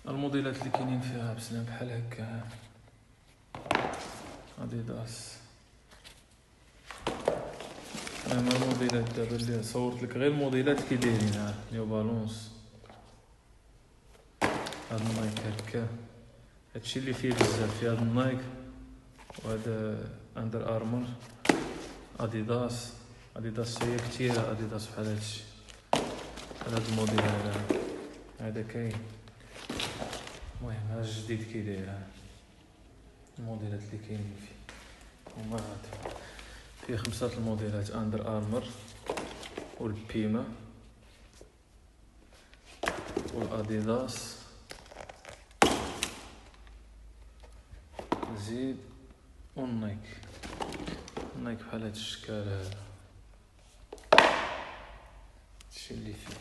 الموديلات اللي كاينين فيها بسلام بحال هكا اديداس. اما الموديلات دابا اللي صورت لك غير الموديلات كي دايرين نيو بالونس. هاد النايك هكا، هادشي اللي فيه بزاف في هاد النايك، وهذا اندر ارمر، اديداس. اديداس هي كثيره، اديداس بحال هادشي. هاد الموديل هذا كاين. المهم هذا الجديد كي داير الموديلات اللي كاينين فيه هما هاد. فيه 5 الموديلات: اندر ارمر والبيما والاديداس، زيد والنايك. النايك بحال هاد الشكال هذا، هادشي اللي فيه.